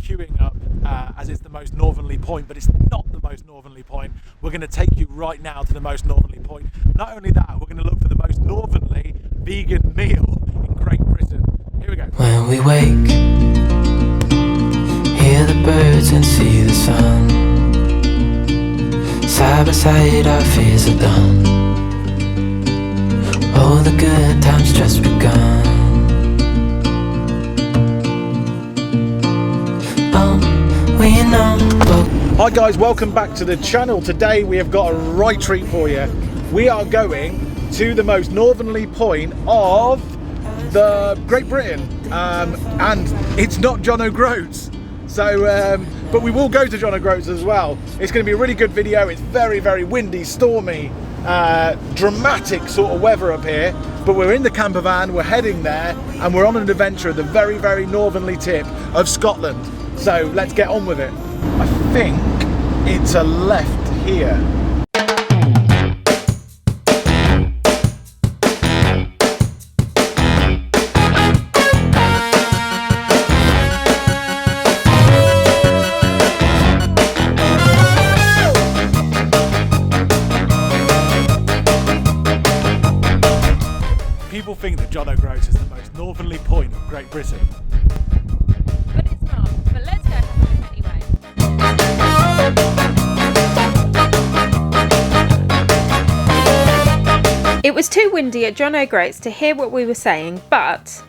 queuing up as it's the most northerly point, but it's not the most northerly point. We're going to take you right now to the most northerly point. Not only that, we're going to look for the most northerly vegan meal in Great Britain. Here we go. When we wake, hear the birds and see the sun. Side by side our fears are done. All the good times just begun. We know. Hi guys, welcome back to the channel. Today we have got a right treat for you. We are going to the most northerly point of the Great Britain, and it's not John O Groats. So, but we will go to John O Groats as well. It's going to be a really good video. It's very, very windy, stormy, dramatic sort of weather up here. But we're in the camper van, we're heading there, and we're on an adventure at the very, very northerly tip of Scotland. So let's get on with it. I think it's a left here. People think that John O Groats is the most northerly point of Great Britain. But it's not. But let's go have a look anyway. It was too windy at John O Groats to hear what we were saying, but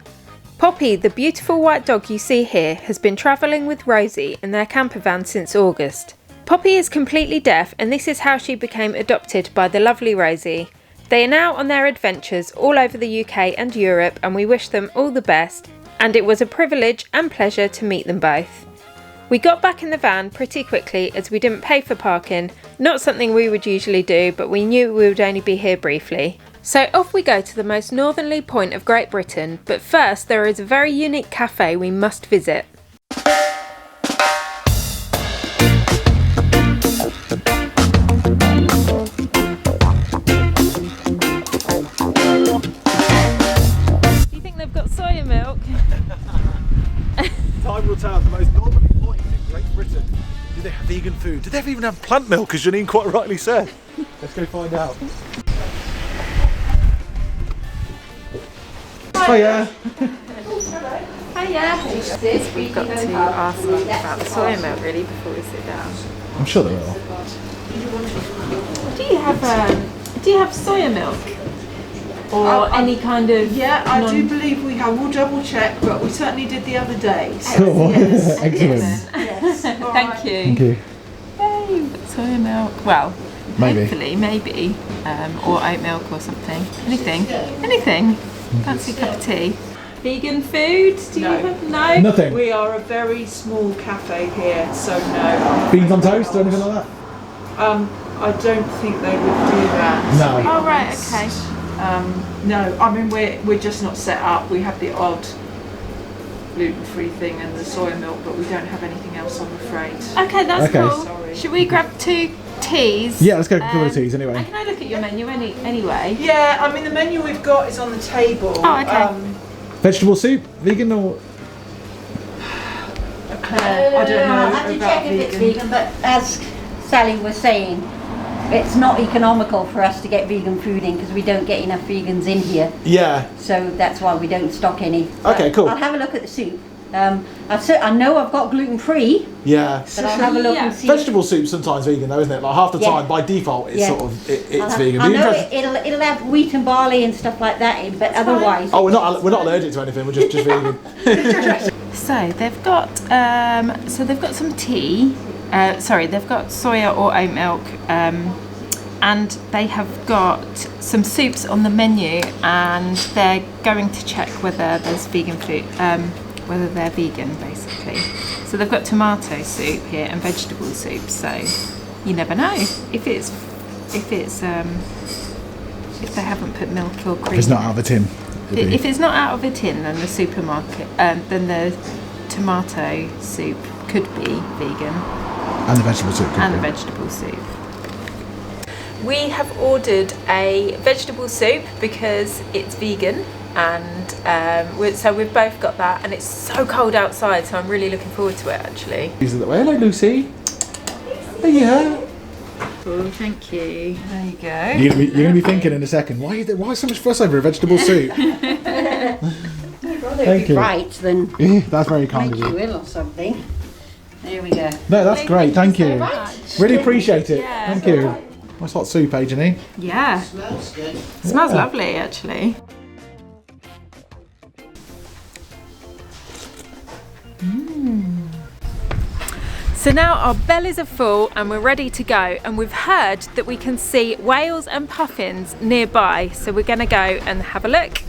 Poppy, the beautiful white dog you see here, has been travelling with Rosie in their camper van since August. Poppy is completely deaf, and this is how she became adopted by the lovely Rosie. They are now on their adventures all over the UK and Europe, and we wish them all the best, and it was a privilege and pleasure to meet them both. We got back in the van pretty quickly as we didn't pay for parking, not something we would usually do, but we knew we would only be here briefly. So off we go to the most northerly point of Great Britain, but first there is a very unique cafe we must visit. Time will tell. The most northerly point in Great Britain. Do they have vegan food? Do they even have plant milk, as Janine quite rightly said? Let's go find out. Hiya. Hiya. We've got to ask about the soy milk really before we sit down. I'm sure they will. Do you have soya milk? Or any kind of... Yeah, I do believe we have. We'll double check, but we certainly did the other day. So, yes. Excellent. Yes. Thank you. Thank you. Yay, soya milk. Well, Maybe. hopefully, maybe. Or oat milk or something. Anything. Anything. Fancy cup of tea. Vegan food? Do you have? No? Nothing. We are a very small cafe here, so no. Beans on toast or anything like that? I don't think they would do that. No. To be Oh, right, honest. okay. No, I mean we're just not set up. We have the odd gluten-free thing and the soy milk, but we don't have anything else, I'm afraid. Okay, that's Okay. cool. Sorry. Should we grab 2 teas? Yeah, let's go for the teas anyway. And can I look at your menu anyway? Yeah, I mean the menu we've got is on the table. Oh, okay. Vegetable soup, vegan or? Claire, I don't know I'll have to about check if it's vegan, but as Sally was saying, it's not economical for us to get vegan food in because we don't get enough vegans in here. Yeah. So that's why we don't stock any. But Okay, cool. I'll have a look at the soup. I know I've got gluten-free, Yeah. but I'll have a look and see. Vegetable soup's sometimes vegan though, isn't it? Like half the Yeah. time, by default, it's Yeah. sort of it's I vegan. know it'll have wheat and barley and stuff like that in, but otherwise. Oh, we're not allergic to anything. We're just vegan. So they've got some tea. They've got soya or oat milk, and they have got some soups on the menu, and they're going to check whether there's vegan food, whether they're vegan basically. So they've got tomato soup here and vegetable soup. So you never know if they haven't put milk or cream. If it's not out of a tin. If it's not out of a tin, then the supermarket, then the tomato soup could be vegan. And the vegetable soup. And the vegetable soup. We have ordered a vegetable soup because it's vegan, and so we've both got that, and it's so cold outside, so I'm really looking forward to it actually. Hello, Lucy. Yeah. Oh, thank you. There you go. You're going to be thinking in a second, why so much fuss over a vegetable soup? Thank you. Right, then That's very kind make of you you. ill or something. There we go. No, that's great. Thank you. much. Really appreciate it. Yeah. Thank you. Nice hot soup, eh, Janine? Yeah. Smells good. It smells lovely actually. So now our bellies are full and we're ready to go, and we've heard that we can see whales and puffins nearby, so we're going to go and have a look.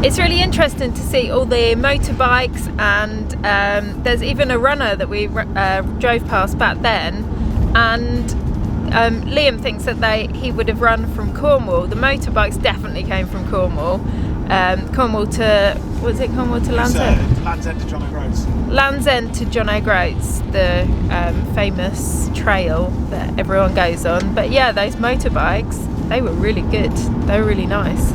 It's really interesting to see all the motorbikes, and there's even a runner that we drove past back then, and Liam thinks that he would have run from Cornwall. The motorbikes definitely came from Cornwall. Cornwall to, was it Cornwall to Land's End? Land's End to John O Groats. Land's End to John O Groats, the famous trail that everyone goes on. But yeah, those motorbikes, they were really good. They were really nice.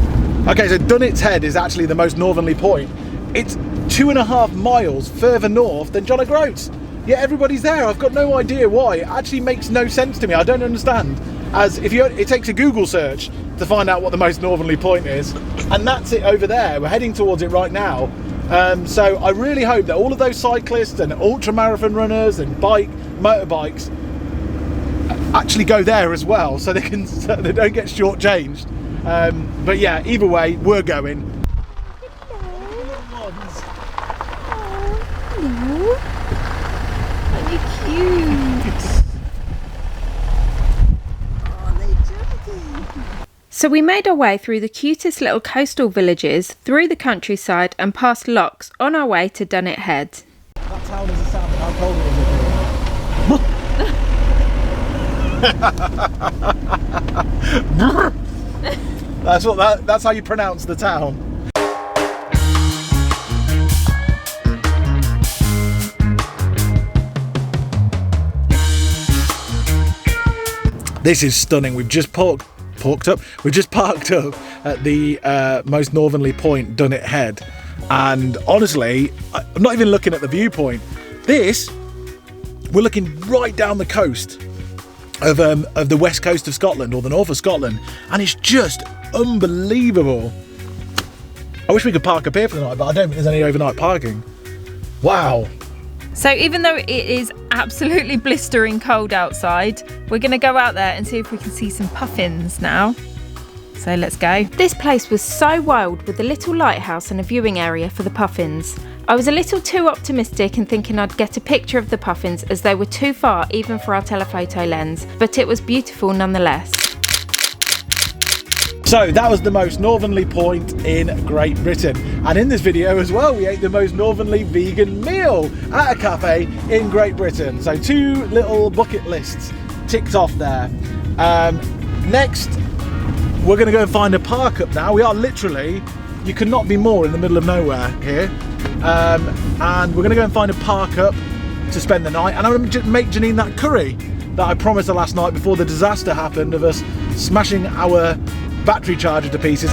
Okay, so Dunnet Head is actually the most northerly point. It's 2.5 miles further north than John O Groats. Yet everybody's there. I've got no idea why. It actually makes no sense to me. I don't understand. As if it takes a Google search to find out what the most northerly point is, and that's it over there. We're heading towards it right now. So I really hope that all of those cyclists and ultra marathon runners and motorbikes actually go there as well, so they don't get shortchanged. But yeah, either way, we're going. So we made our way through the cutest little coastal villages, through the countryside and past locks on our way to Dunnet Head. That town is a sound of how cold it is. That's how you pronounce the town. This is stunning. We've just parked up at the most northerly point, Dunnet Head, and honestly, I'm not even looking at the viewpoint. We're looking right down the coast of the west coast of Scotland, or the north of Scotland, and it's just unbelievable. I wish we could park up here for the night, but I don't think there's any overnight parking. Wow. So even though it is absolutely blistering cold outside, we're going to go out there and see if we can see some puffins now. So let's go. This place was so wild, with a little lighthouse and a viewing area for the puffins. I was a little too optimistic in thinking I'd get a picture of the puffins, as they were too far even for our telephoto lens, but it was beautiful nonetheless. So that was the most northerly point in Great Britain, and in this video as well we ate the most northerly vegan meal at a cafe in Great Britain. So 2 little bucket lists ticked off there. Next we're going to go and find a park up now. We are literally, you could not be more in the middle of nowhere here, and we're going to go and find a park up to spend the night, and I'm going to make Janine that curry that I promised her last night before the disaster happened of us smashing our battery charger to pieces.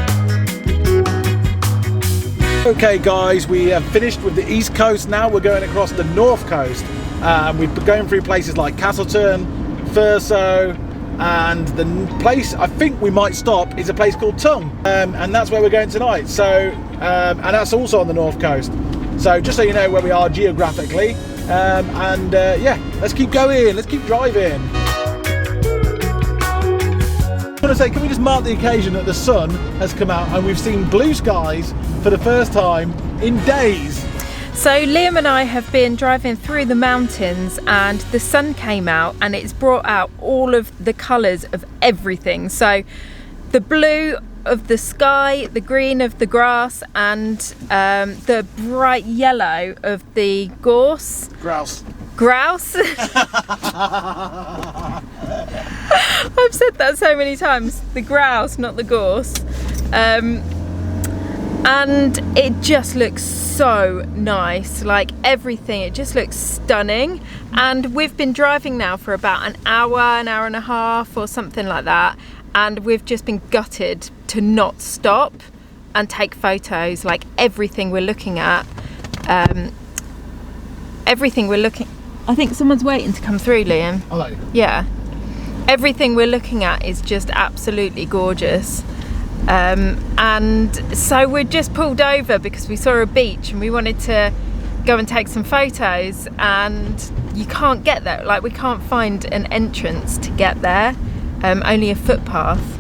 Okay guys, we have finished with the east coast. Now we're going across the north coast. We've been going through places like Castleton, Thurso, and the place I think we might stop is a place called Tongue, and that's where we're going tonight. So and that's also on the north coast. So just so you know where we are geographically, yeah, let's keep going, let's keep driving. I want to say, can we just mark the occasion that the sun has come out and we've seen blue skies for the first time in days. So Liam and I have been driving through the mountains, and the sun came out and it's brought out all of the colours of everything. So the blue of the sky, the green of the grass, and the bright yellow of the gorse. Grouse. I've said that so many times. The grouse, not the gorse. And it just looks so nice, like everything, it just looks stunning. And we've been driving now for about an hour and a half or something like that, and we've just been gutted to not stop. and take photos. Like everything we're looking at, I think someone's waiting to come through, Liam. Hello. Yeah. Everything we're looking at is just absolutely gorgeous. And so we just pulled over because we saw a beach and we wanted to go and take some photos, and you can't get there. Like, we can't find an entrance to get there, only a footpath.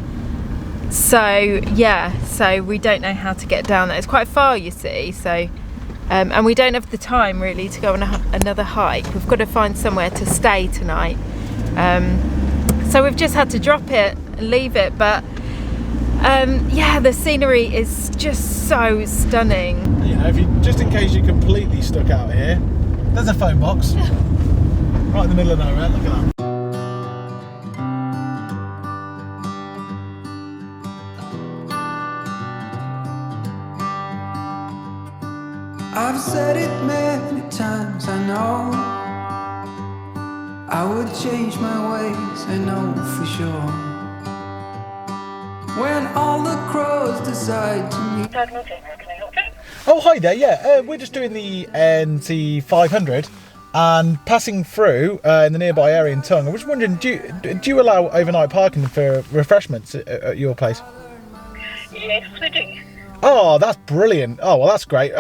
So yeah, so we don't know how to get down there. It's quite far, you see, so and we don't have the time really to go on another hike. We've got to find somewhere to stay tonight, so we've just had to drop it and leave it. But yeah, the scenery is just so stunning. You know, if you, just in case you're completely stuck out here, there's a phone box right in the middle of nowhere. Look at that. I've said it many times, I know I would change my ways, I know for sure. When all the crows decide to meet. Oh, hi there. Yeah, we're just doing the NC500 and passing through in the nearby area in Tongue. I was wondering, do you allow overnight parking for refreshments at your place? Yes, we do. Oh, that's brilliant. Oh, well, that's great.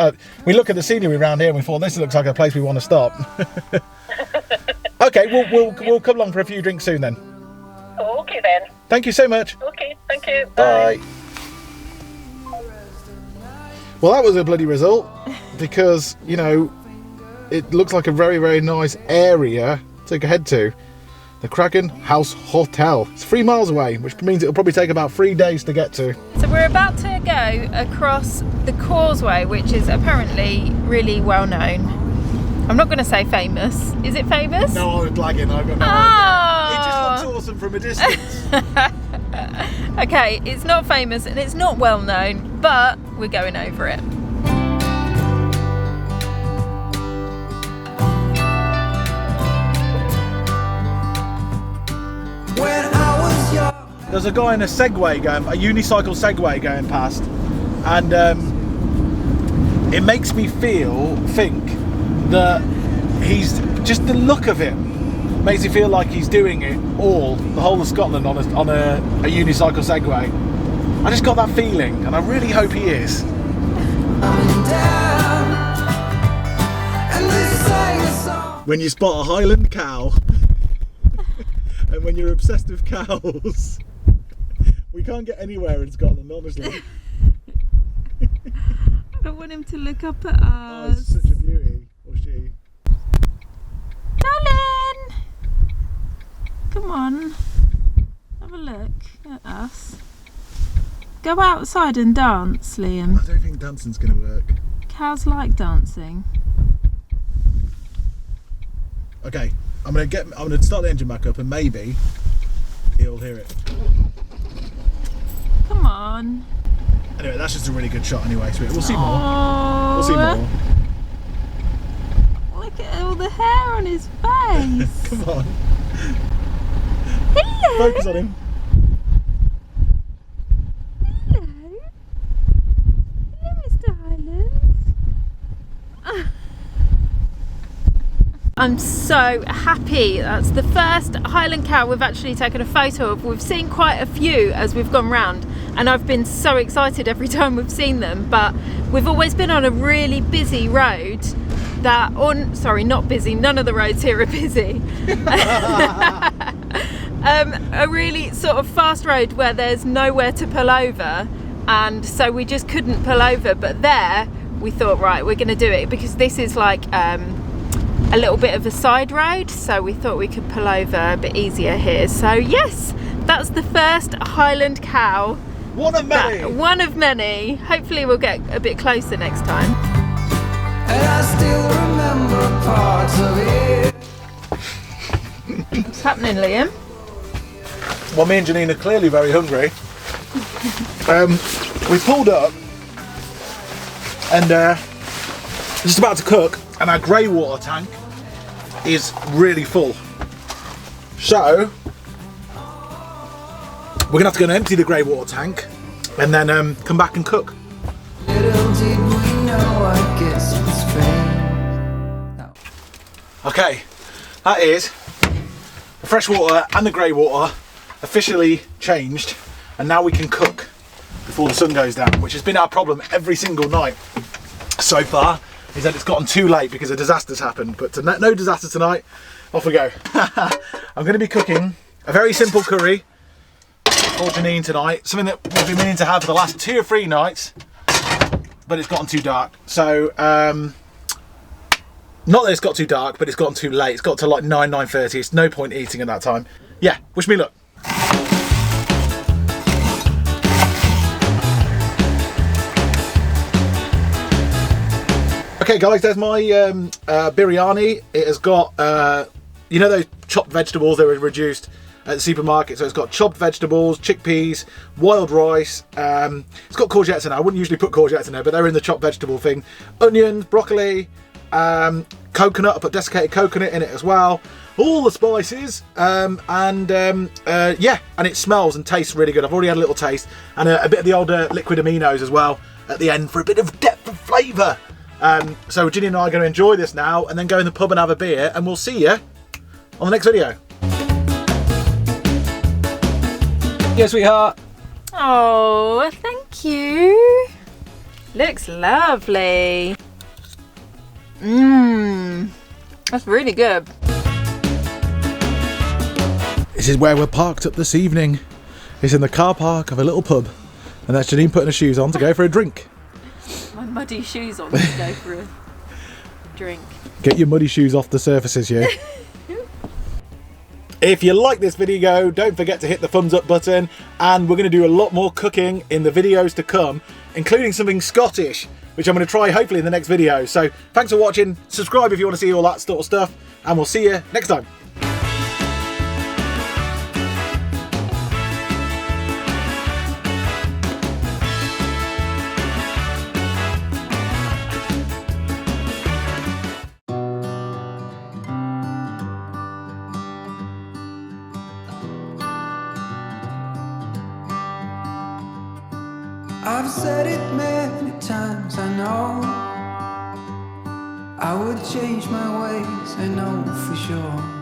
We look at the scenery around here and we thought this looks like a place we want to stop. Okay, we'll come along for a few drinks soon then. Okay then. Thank you so much. Okay, thank you. Bye. Well, that was a bloody result, because, you know, it looks like a very, very nice area to head to. The Craggan Hotel. It's 3 miles away, which means it'll probably take about 3 days to get to. So we're about to go across the causeway, which is apparently really well known. I'm not going to say famous. Is it famous? No, I was blagging. I've got no idea. It just looks awesome from a distance. Okay, it's not famous and it's not well known, but we're going over it. When I was young. There's a guy in a Segway a unicycle Segway going past, and it makes me think that he's just, the look of him makes me feel like he's doing it the whole of Scotland on a unicycle Segway. I just got that feeling, and I really hope he is. When you spot a Highland cow, and when you're obsessed with cows, we can't get anywhere in Scotland, honestly. I don't want him to look up at Oh, us. it's such a beauty, or she. Darling! Come on, have a look at us. Go outside and dance, Liam. I don't think dancing's going to work. Cows like dancing. Okay, I'm gonna start the engine back up, and maybe he'll hear it. Come on. Anyway, that's just a really good shot anyway, so we'll see more. Oh, We'll see more. Look at all the hair on his face. Come on. Hello. Focus on him. Hello. Hello, Mr. Highland. I'm so happy. That's the first Highland cow we've actually taken a photo of. We've seen quite a few as we've gone round, and I've been so excited every time we've seen them, but we've always been on a really busy road sorry, not busy, none of the roads here are busy. A really sort of fast road where there's nowhere to pull over, and so we just couldn't pull over. But there we thought, right, we're going to do it, because this is like a little bit of a side road, so we thought we could pull over a bit easier here. So yes, that's the first Highland cow. One of many. One of many. Hopefully we'll get a bit closer next time. And I still remember parts of it. What's happening, Liam? Well, me and Janine are clearly very hungry. We pulled up and just about to cook, and our grey water tank is really full. So we're gonna have to go and empty the grey water tank and then come back and cook. Christmas fade. Okay, that is the fresh water and the grey water officially changed, and now we can cook before the sun goes down, which has been our problem every single night so far, is that it's gotten too late because a disaster's happened. But no disaster tonight. Off we go. I'm going to be cooking a very simple curry for Janine tonight, something that we've been meaning to have for the last 2 or 3 nights, but it's gotten too dark. So not that it's got too dark, but it's gotten too late. It's got to like 9:30. It's no point eating at that time. Yeah, wish me luck. Okay guys, there's my biryani. It has got, you know those chopped vegetables that were reduced at the supermarket? So it's got chopped vegetables, chickpeas, wild rice. It's got courgettes in it. I wouldn't usually put courgettes in there, but they're in the chopped vegetable thing. Onions, broccoli, coconut. I put desiccated coconut in it as well. All the spices, yeah, and it smells and tastes really good. I've already had a little taste, and a bit of the old liquid aminos as well at the end for a bit of depth of flavour. So Ginny and I are going to enjoy this now, and then go in the pub and have a beer, and we'll see you on the next video. Yeah, sweetheart. Oh, thank you. Looks lovely. Mmm, that's really good. This is where we're parked up this evening. It's in the car park of a little pub, and that's Janine putting her shoes on to go for a drink. My muddy shoes on to go for a drink. Get your muddy shoes off the surfaces, yeah. If you like this video, don't forget to hit the thumbs up button, and we're going to do a lot more cooking in the videos to come, including something Scottish, which I'm going to try hopefully in the next video. So thanks for watching, subscribe if you want to see all that sort of stuff, and we'll see you next time. I've said it many times, I know I would change my ways, I know for sure.